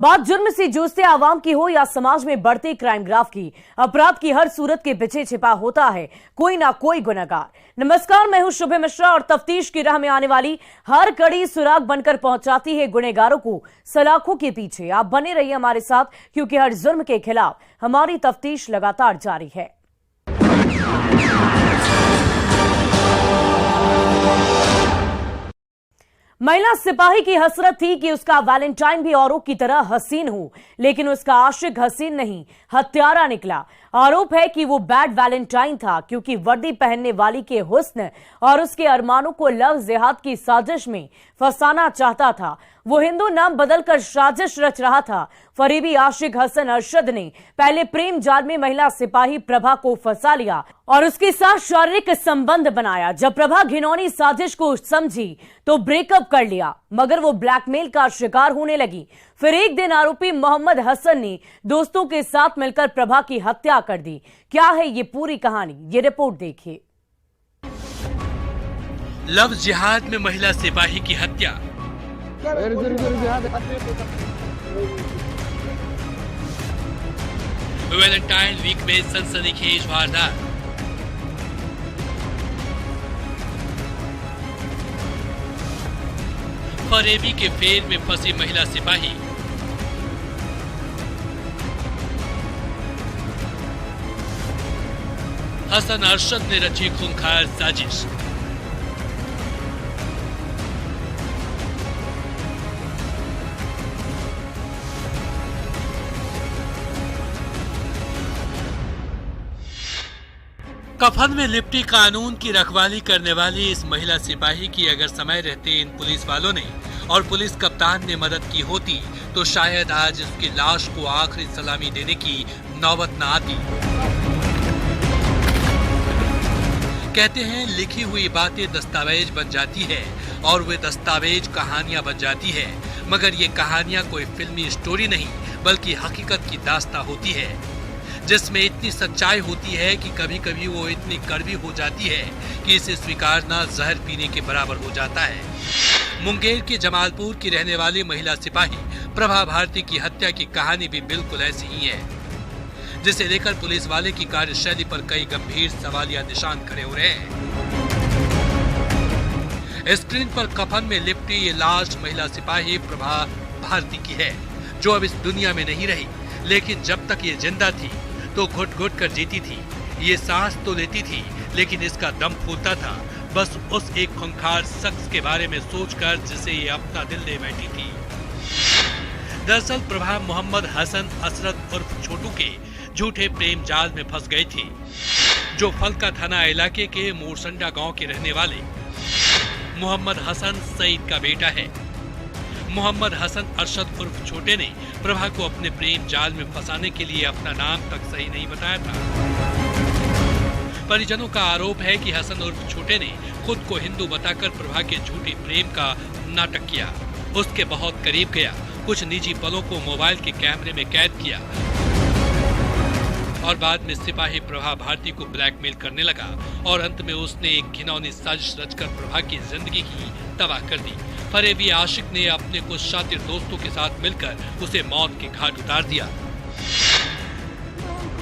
बात जुर्म से जूझते आवाम की हो या समाज में बढ़ते क्राइम ग्राफ की, अपराध की हर सूरत के पीछे छिपा होता है कोई ना कोई गुनहगार। नमस्कार, मैं हूं शुभ मिश्रा और तफ्तीश की राह में आने वाली हर कड़ी सुराग बनकर पहुंचाती है गुनहगारों को सलाखों के पीछे। आप बने रहिए हमारे साथ, क्योंकि हर जुर्म के खिलाफ हमारी तफ्तीश लगातार जारी है। महिला सिपाही की हसरत थी कि उसका वैलेंटाइन भी औरों की तरह हसीन हो, लेकिन उसका आशिक हसीन नहीं, हत्यारा निकला। आरोप है कि वो बैड वैलेंटाइन था, क्योंकि वर्दी पहनने वाली के हुस्न और उसके अरमानों को लव जिहाद की साजिश में फंसाना चाहता था। वो हिंदू नाम बदलकर साजिश रच रहा था। फरीबी आशिक हसन अरशद ने पहले प्रेम जाल में महिला सिपाही प्रभा को फंसा लिया और उसके साथ शारीरिक संबंध बनाया। जब प्रभा घिनौनी साजिश को समझी तो ब्रेकअप कर लिया, मगर वो ब्लैकमेल का शिकार होने लगी। फिर एक दिन आरोपी मोहम्मद हसन ने दोस्तों के साथ मिलकर प्रभा की हत्या कर दी। क्या है ये पूरी कहानी, ये रिपोर्ट देखिए। लव जिहाद में महिला सिपाही की हत्या। वैलेंटाइन वीक में सनसनीखेज वारदात। फरेबी के फेर में फंसी महिला सिपाही। हसन अरशद ने रची खूंखार साजिश। कफन में लिपटी कानून की रखवाली करने वाली इस महिला सिपाही की अगर समय रहते इन पुलिस वालों ने और पुलिस कप्तान ने मदद की होती तो शायद आज उसकी लाश को आखिरी सलामी देने की नौबत न आती। कहते हैं लिखी हुई बातें दस्तावेज बन जाती है और वे दस्तावेज कहानियां बन जाती है, मगर ये कहानियां कोई फिल्मी स्टोरी नहीं बल्कि हकीकत की दास्तां होती है, जिसमें इतनी सच्चाई होती है कि कभी कभी वो इतनी कड़वी हो जाती है कि इसे स्वीकारना जहर पीने के बराबर हो जाता है। मुंगेर के जमालपुर की रहने वाली महिला सिपाही प्रभा भारती की हत्या की कहानी भी बिल्कुल ऐसी ही है, जिसे लेकर पुलिस वाले की कार्यशैली पर कई गंभीर सवालिया निशान खड़े हो रहे हैं। स्क्रीन पर कफन में लिपटी ये लाश महिला सिपाही प्रभा भारती की है, जो अब इस दुनिया में नहीं रही, लेकिन जब तक ये जिंदा थी तो घुट घुट कर जीती थी। ये सांस तो लेती थी, लेकिन इसका दम फूलता था बस उस एक खूंखार शख्स के बारे में सोचकर जिसे ये अपना दिल दे बैठी थी। दरअसल प्रभा मोहम्मद हसन असरद उर्फ छोटू के झूठे प्रेम जाल में फंस गई थी, जो फलका थाना इलाके के मोरसंडा गांव के रहने वाले मोहम्मद हसन सईद का बेटा है। मोहम्मद हसन अरशद उर्फ छोटे ने प्रभा को अपने प्रेम जाल में फंसाने के लिए अपना नाम तक सही नहीं बताया था। परिजनों का आरोप है कि हसन उर्फ छोटे ने खुद को हिंदू बताकर प्रभा के झूठे प्रेम का नाटक किया, उसके बहुत करीब गया, कुछ निजी पलों को मोबाइल के कैमरे में कैद किया और बाद में सिपाही प्रभा भारती को ब्लैकमेल करने लगा और अंत में उसने एक घिनौनी साजिश रचकर प्रभा की जिंदगी ही तबाह कर दी। फरेबी आशिक ने अपने कुछ शातिर दोस्तों के साथ मिलकर उसे मौत के घाट उतार दिया।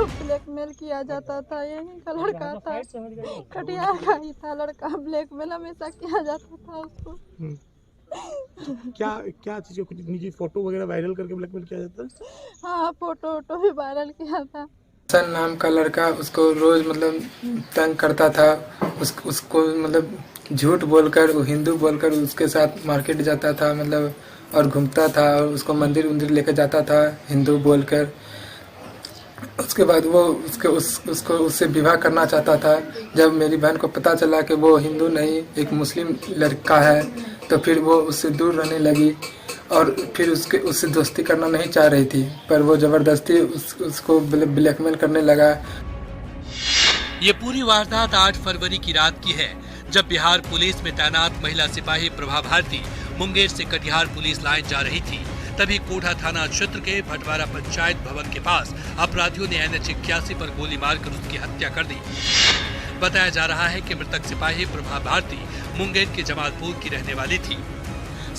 ब्लैकमेल किया जाता था, यही का लड़का था, कटिहार का ही था लड़का। ब्लैकमेल हमेशा किया जाता था उसको। क्या चीज़, कुछ निजी फोटो वगैरह वायरल करके ब्लैकमेल किया जाता है? हाँ, फोटो भी वायरल किया था। हसन नाम का लड़का उसको रोज मतलब तंग करता था, उसको मतलब झूठ बोलकर, वो हिंदू बोलकर उसके साथ मार्केट जाता था मतलब और घूमता था और उसको मंदिर लेकर जाता था हिंदू बोलकर। उसके बाद वो उसको उससे विवाह करना चाहता था। जब मेरी बहन को पता चला कि वो हिंदू नहीं एक मुस्लिम लड़का है, तो फिर वो उससे दूर रहने लगी और फिर उससे दोस्ती करना नहीं चाह रही थी, पर वो जबरदस्ती उसको ब्लैकमेल करने लगा। ये पूरी वारदात 8 फरवरी की रात की है, जब बिहार पुलिस में तैनात महिला सिपाही प्रभा भारती मुंगेर से कटिहार पुलिस लाइन जा रही थी। तभी कोठा थाना क्षेत्र के भटवारा पंचायत भवन के पास अपराधियों ने NH 81 पर गोली मारकर उसकी हत्या कर दी। बताया जा रहा है कि मृतक सिपाही प्रभा भारती मुंगेर के जमालपुर की रहने वाली थी।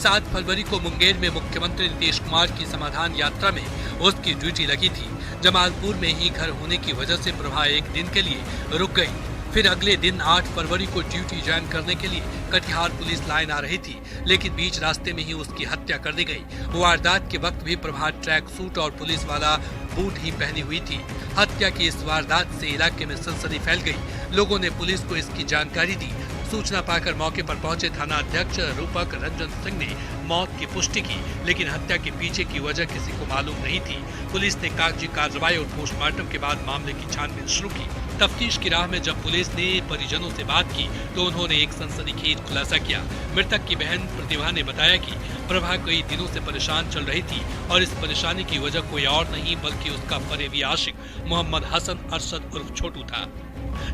7 फरवरी को मुंगेर में मुख्यमंत्री नीतीश कुमार की समाधान यात्रा में उसकी ड्यूटी लगी थी। जमालपुर में ही घर होने की वजह से प्रभा एक दिन के लिए रुक गई। फिर अगले दिन 8 फरवरी को ड्यूटी ज्वाइन करने के लिए कटिहार पुलिस लाइन आ रही थी, लेकिन बीच रास्ते में ही उसकी हत्या कर दी गई। वारदात के वक्त भी प्रभा ट्रैक सूट और पुलिस वाला बूट ही पहनी हुई थी। हत्या की इस वारदात से इलाके में सनसनी फैल गई। लोगों ने पुलिस को इसकी जानकारी दी। सूचना पाकर मौके पर पहुंचे थाना अध्यक्ष रूपक रंजन सिंह ने मौत की पुष्टि की, लेकिन हत्या के पीछे की वजह किसी को मालूम नहीं थी। पुलिस ने कागजी कार्रवाई और पोस्टमार्टम के बाद मामले की छानबीन शुरू की। तफ्तीश की राह में जब पुलिस ने परिजनों से बात की तो उन्होंने एक सनसनीखेज खुलासा किया। मृतक की बहन प्रतिभा ने बताया कि प्रभा कई दिनों से परेशान चल रही थी और इस परेशानी की वजह कोई और नहीं बल्कि उसका फरेबी आशिक मोहम्मद हसन अरशद उर्फ छोटू था,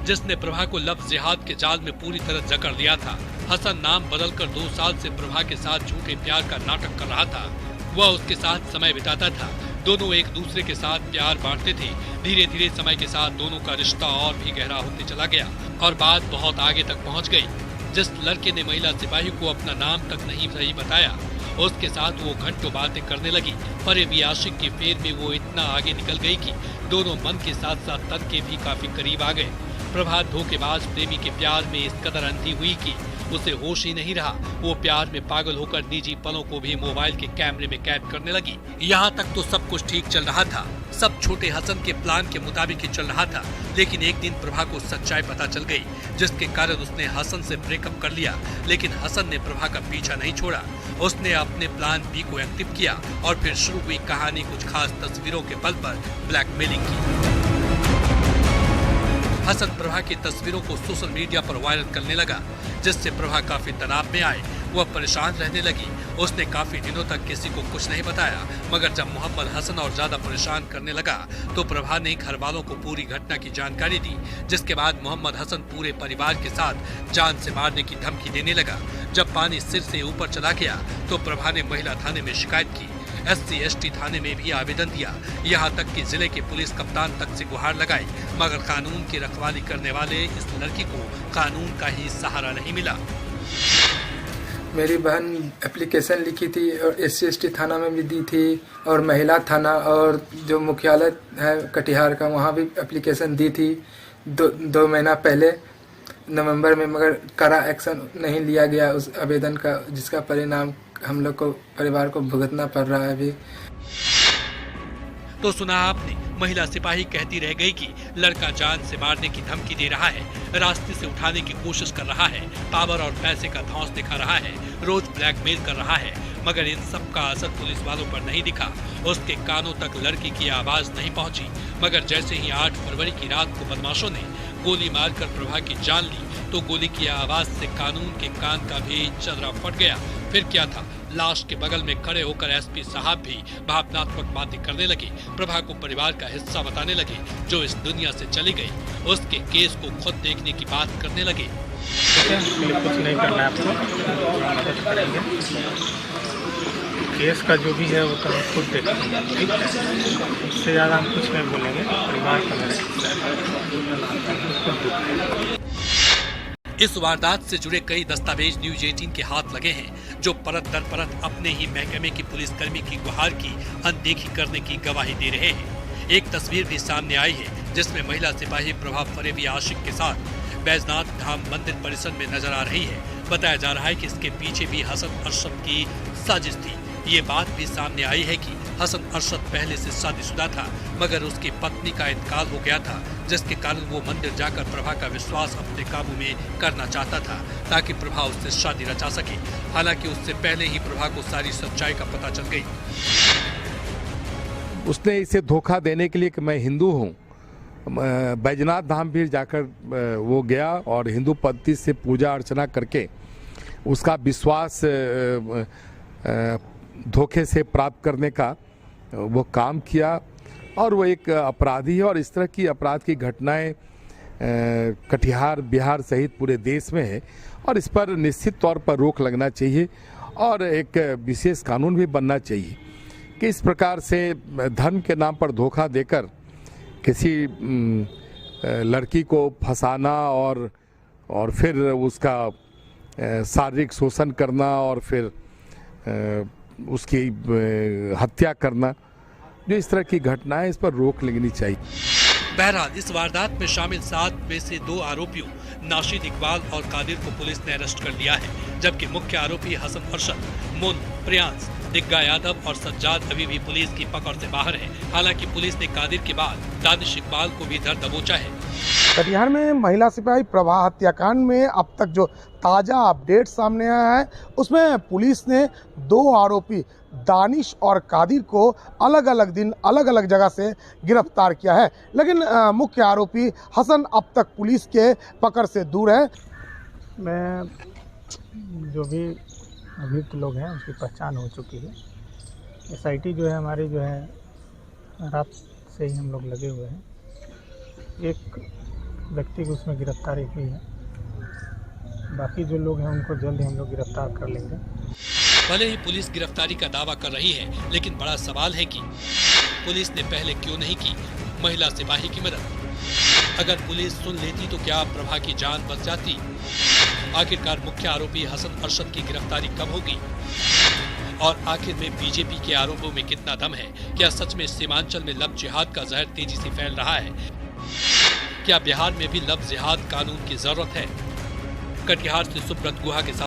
जिसने प्रभा को लफ्ज़ जिहाद के जाल में पूरी तरह जकड़ लिया था। हसन नाम बदलकर 2 साल से प्रभा के साथ झूठे प्यार का नाटक कर रहा था। वह उसके साथ समय बिताता था। दोनों एक दूसरे के साथ प्यार बांटते थे। धीरे धीरे समय के साथ दोनों का रिश्ता और भी गहरा होते चला गया और बात बहुत आगे तक पहुंच गई। जिस लड़के ने महिला सिपाही को अपना नाम तक नहीं सही बताया, उसके साथ वो घंटों बातें करने लगी। फरेबी आशिक के फेर में वो इतना आगे निकल गई कि दोनों मन के साथ साथ तन के भी काफी करीब आ गए। प्रभा धोखेबाज प्रेमी के प्यार में इस कदर अंधी हुई कि उसे होश ही नहीं रहा। वो प्यार में पागल होकर निजी पलों को भी मोबाइल के कैमरे में कैद करने लगी। यहाँ तक तो सब कुछ ठीक चल रहा था, सब छोटे हसन के प्लान के मुताबिक ही चल रहा था। लेकिन एक दिन प्रभा को सच्चाई पता चल गई, जिसके कारण उसने हसन से ब्रेकअप कर लिया। लेकिन हसन ने प्रभा का पीछा नहीं छोड़ा। उसने अपने प्लान बी को एक्टिव किया और फिर शुरू हुई कहानी कुछ खास तस्वीरों के बल पर ब्लैकमेलिंग की। हसन प्रभा की तस्वीरों को सोशल मीडिया पर वायरल करने लगा, जिससे प्रभा काफी तनाव में आए। वह परेशान रहने लगी। उसने काफी दिनों तक किसी को कुछ नहीं बताया, मगर जब मोहम्मद हसन और ज्यादा परेशान करने लगा तो प्रभा ने घर वालों को पूरी घटना की जानकारी दी, जिसके बाद मोहम्मद हसन पूरे परिवार के साथ जान से मारने की धमकी देने लगा। जब पानी सिर से ऊपर चला गया तो प्रभा ने महिला थाने में शिकायत की। SC/ST थाने में भी आवेदन दिया। यहाँ तक कि जिले के पुलिस कप्तान तक से गुहार लगाई, मगर कानून की रखवाली करने वाले इस लड़की को कानून का ही सहारा नहीं मिला। मेरी बहन एप्लीकेशन लिखी थी और SC/ST थाना में भी दी थी और महिला थाना और जो मुख्यालय है कटिहार का वहाँ भी एप्लीकेशन दी थी 2 महीना पहले नवंबर में, मगर कड़ा एक्शन नहीं लिया गया उस आवेदन का, जिसका परिणाम हम लोग को परिवार को भुगतना पड़ रहा है अभी। तो सुना आपने, महिला सिपाही कहती रह गई कि लड़का जान से मारने की धमकी दे रहा है, रास्ते से उठाने की कोशिश कर रहा है, पावर और पैसे का धौंस दिखा रहा है, रोज ब्लैकमेल कर रहा है। मगर इन सब का असर पुलिस वालों पर नहीं दिखा। उसके कानों तक लड़की की आवाज नहीं पहुंची। मगर जैसे ही 8 फरवरी की रात को बदमाशों ने गोली मारकर प्रभा की जान ली तो गोली की आवाज से कानून के कान का भी चदरा फट गया। फिर क्या था, लाश के बगल में खड़े होकर SP साहब भी भावनात्मक बातें करने लगे। प्रभा को परिवार का हिस्सा बताने लगे, जो इस दुनिया से चली गई। उसके केस को खुद देखने की बात करने लगे। कुछ नहीं करना है आपको, मदद करेंगे। केस का जो भी है वो तो हम खुद देखेंगे, ठीक है? इससे ज़्यादा हम कुछ नहीं बोलेंगे। परिवार का मेरा इस वारदात से जुड़े कई दस्तावेज न्यूज 18 के हाथ लगे हैं, जो परत दर परत अपने ही महकमे की पुलिसकर्मी की गुहार की अनदेखी करने की गवाही दे रहे हैं। एक तस्वीर भी सामने आई है, जिसमें महिला सिपाही प्रभा फरेबी आशिक के साथ बैजनाथ धाम मंदिर परिसर में नजर आ रही है। बताया जा रहा है कि इसके पीछे भी हसन अरशद की साजिश थी। ये बात भी सामने आई है कि हसन अरशद पहले से शादीशुदा था, मगर उसकी पत्नी का इंतकाल हो गया था, जिसके कारण वो मंदिर जाकर प्रभा का विश्वास अपने काबू में करना चाहता था, ताकि प्रभा उससे शादी रचा सके। हालांकि उससे पहले ही प्रभा को सारी सच्चाई का पता चल गई। उसने इसे धोखा देने के लिए कि मैं हिंदू हूँ, बैजनाथ धाम भी जाकर वो गया और हिंदू पद्धति से पूजा अर्चना करके उसका विश्वास धोखे से प्राप्त करने का वो काम किया। और वो एक अपराधी है और इस तरह की अपराध की घटनाएं कटिहार, बिहार सहित पूरे देश में है और इस पर निश्चित तौर पर रोक लगना चाहिए और एक विशेष कानून भी बनना चाहिए कि इस प्रकार से धर्म के नाम पर धोखा देकर किसी लड़की को फंसाना और फिर उसका शारीरिक शोषण करना और फिर उसकी हत्या करना, जो इस तरह की घटनाएं, इस पर रोक लगनी चाहिए। बहरहाल इस वारदात में शामिल 7 में से 2 आरोपियों नाशिद इकबाल और कादिर को पुलिस ने अरेस्ट कर लिया है, जबकि मुख्य आरोपी हसन अरशद, मुन, प्रियांश, दिग्गा यादव और सज्जाद अभी भी पुलिस की पकड़ से बाहर है। हालांकि पुलिस ने कादिर के बाद दानिश इकबाल को भी धर दबोचा है। कटिहार में महिला सिपाही प्रभा हत्याकांड में अब तक जो ताज़ा अपडेट सामने आया है, उसमें पुलिस ने 2 आरोपी दानिश और कादिर को अलग अलग दिन अलग अलग जगह से गिरफ्तार किया है, लेकिन मुख्य आरोपी हसन अब तक पुलिस के पकड़ से दूर है। मैं जो भी अभियुक्त लोग हैं उसकी पहचान हो चुकी है। SIT जो है हमारी जो है रात से ही हम लोग लगे हुए हैं। एक व्यक्ति को उसमें गिरफ्तारी हुई है, बाकी जो लोग हैं उनको जल्द ही हम लोग गिरफ्तार कर लेंगे। भले ही पुलिस गिरफ्तारी का दावा कर रही है, लेकिन बड़ा सवाल है कि पुलिस ने पहले क्यों नहीं की महिला सिपाही की मदद। अगर पुलिस सुन लेती तो क्या प्रभा की जान बच जाती। आखिरकार मुख्य आरोपी हसन अरशद की गिरफ्तारी कब होगी और आखिर में बीजेपी के आरोपों में कितना दम है। क्या सच में सीमांचल में लव जिहाद का जहर तेजी से फैल रहा है? क्या बिहार में भी लव जिहाद कानून की जरूरत है? कटिहार से सुब्रत गुहा के साथ